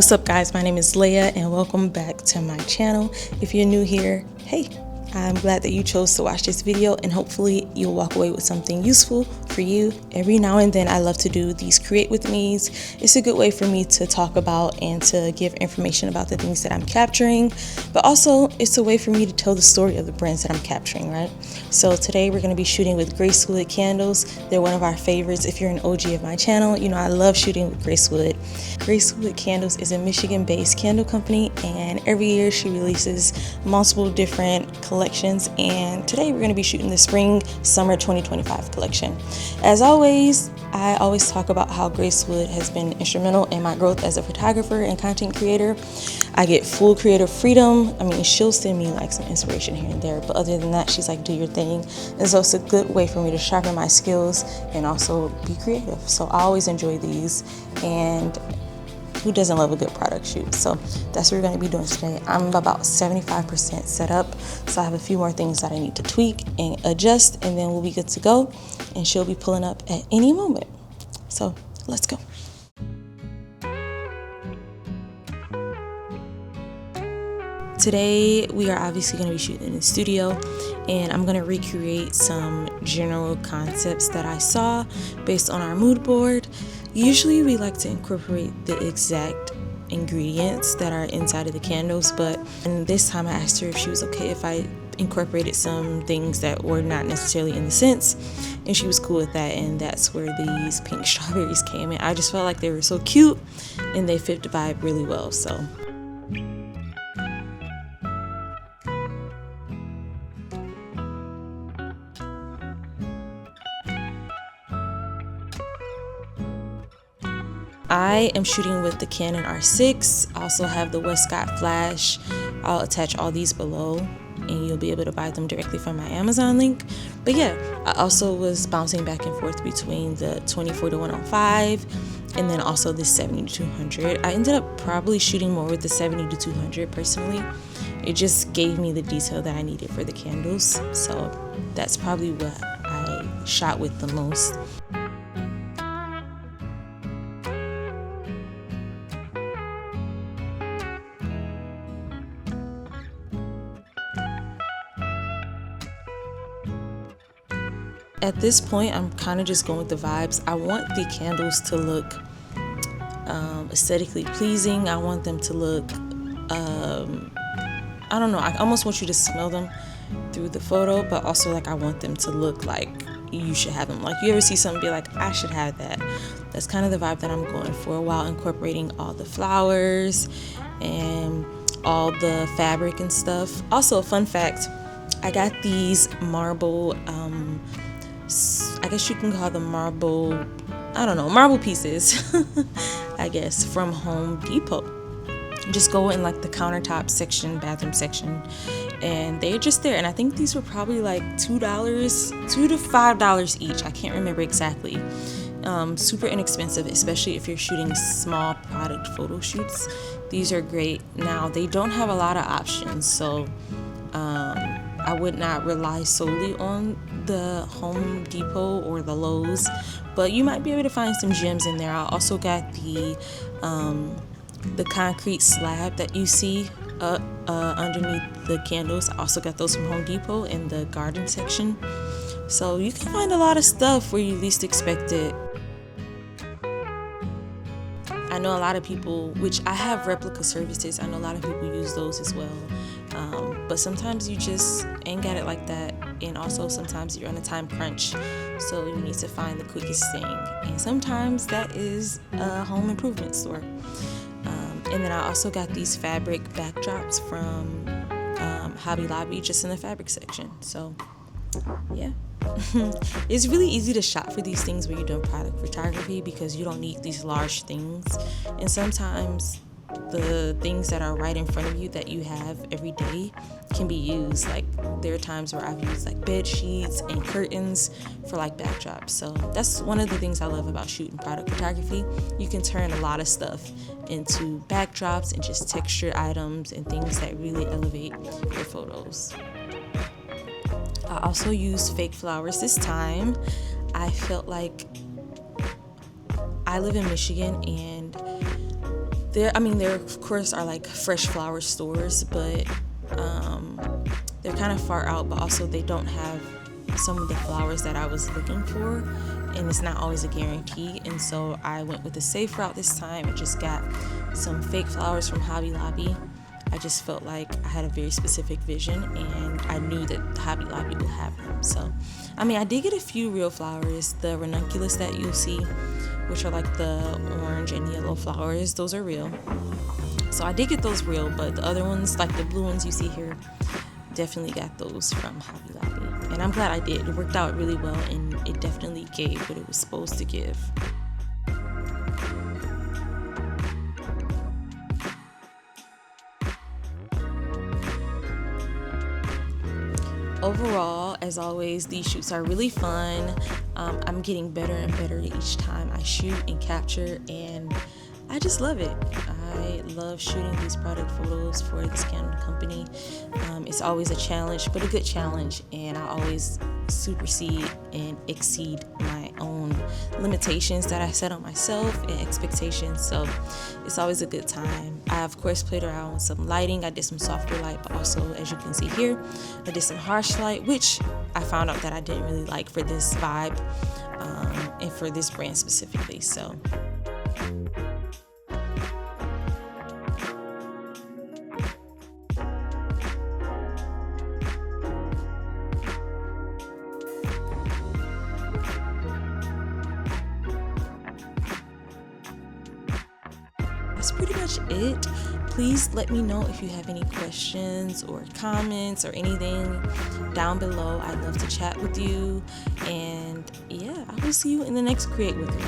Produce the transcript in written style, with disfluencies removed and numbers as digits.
What's up guys, my name is Leia and welcome back to my channel. If you're new here, hey, I'm glad that you chose to watch this video and hopefully you'll walk away with something useful for you. Every now and then I love to do these create with me's. It's a good way for me to talk about and to give information about the things that I'm capturing, but also it's a way for me to tell the story of the brands that I'm capturing, right? So today we're going to be shooting with Gracewood candles. They're one of our favorites. If you're an OG of my channel, you know I love shooting with Gracewood. Gracewood Candles is a Michigan-based candle company, and every year she releases multiple different collections, and today we're going to be shooting the spring summer 2025 collection. As always, I always talk about how Gracewood has been instrumental in my growth as a photographer and content creator. I get full creative freedom. I mean, she'll send me like some inspiration here and there, but other than that, she's like, do your thing. And so it's a good way for me to sharpen my skills and also be creative. So I always enjoy these, and who doesn't love a good product shoot? So that's what we're going to be doing today. I'm about 75% set up, so I have a few more things that I need to tweak and adjust, and then we'll be good to go, and she'll be pulling up at any moment. So let's go. Today we are obviously going to be shooting in the studio, and I'm going to recreate some general concepts that I saw based on our mood board. Usually we like to incorporate the exact ingredients that are inside of the candles, but this time I asked her if she was okay if I incorporated some things that were not necessarily in the scents, and she was cool with that, and that's where these pink strawberries came in. I just felt like they were so cute and they fit the vibe really well. So I am shooting with the Canon R6. I also have the Westcott flash. I'll attach all these below and you'll be able to buy them directly from my Amazon link. But yeah, I also was bouncing back and forth between the 24-105 and then also the 70-200. I ended up probably shooting more with the 70-200 personally. It just gave me the detail that I needed for the candles. So that's probably what I shot with the most. At this point, I'm kind of just going with the vibes. I want the candles to look aesthetically pleasing. I want them to look, I don't know, I almost want you to smell them through the photo, but also like I want them to look like you should have them. Like you ever see something be like, I should have that. That's kind of the vibe that I'm going for, while incorporating all the flowers and all the fabric and stuff. Also, a fun fact, I got these marble, I guess you can call them marble, I don't know, marble pieces, I guess, from Home Depot. Just go in like the countertop section, bathroom section, and they're just there. And I think these were probably like $2 to $5 each. I can't remember exactly. Super inexpensive, especially if you're shooting small product photo shoots. These are great. Now, they don't have a lot of options, so I would not rely solely on the Home Depot or the Lowe's, but you might be able to find some gems in there. I also got the concrete slab that you see underneath the candles. I also got those from Home Depot in the garden section. So you can find a lot of stuff where you least expect it. I know a lot of people, which I have replica services, I know a lot of people use those as well. But sometimes you just ain't got it like that, and also sometimes you're on a time crunch, so you need to find the quickest thing, and sometimes that is a home improvement store. And then I also got these fabric backdrops from Hobby Lobby, just in the fabric section. So yeah. It's really easy to shop for these things when you're doing product photography, because you don't need these large things, and sometimes the things that are right in front of you that you have every day can be used. Like there are times where I've used like bed sheets and curtains for like backdrops. So that's one of the things I love about shooting product photography. You can turn a lot of stuff into backdrops and just texture items and things that really elevate your photos. I also used fake flowers this time. I felt like I live in Michigan, and There of course are like fresh flower stores, but they're kind of far out, but also they don't have some of the flowers that I was looking for, and it's not always a guarantee. And so I went with the safe route this time and just got some fake flowers from Hobby Lobby. I just felt like I had a very specific vision, and I knew that Hobby Lobby would have them. So, I did get a few real flowers. The ranunculus that you'll see, which are like the orange and yellow flowers, those are real. So I did get those real, but the other ones, like the blue ones you see here, definitely got those from Hobby Lobby. And I'm glad I did. It worked out really well, and it definitely gave what it was supposed to give. Overall, as always, these shoots are really fun. I'm getting better and better each time I shoot and capture, and I just love it. I love shooting these product photos for this Canon company. It's always a challenge, but a good challenge, and I always supersede and exceed my own limitations that I set on myself and expectations, so it's always a good time. I of course played around with some lighting. I did some softer light, but also, as you can see here, I did some harsh light, which I found out that I didn't really like for this vibe and for this brand specifically. So that's pretty much it. Please let me know if you have any questions or comments or anything down below. I'd love to chat with you. And yeah, I will see you in the next Create With Me.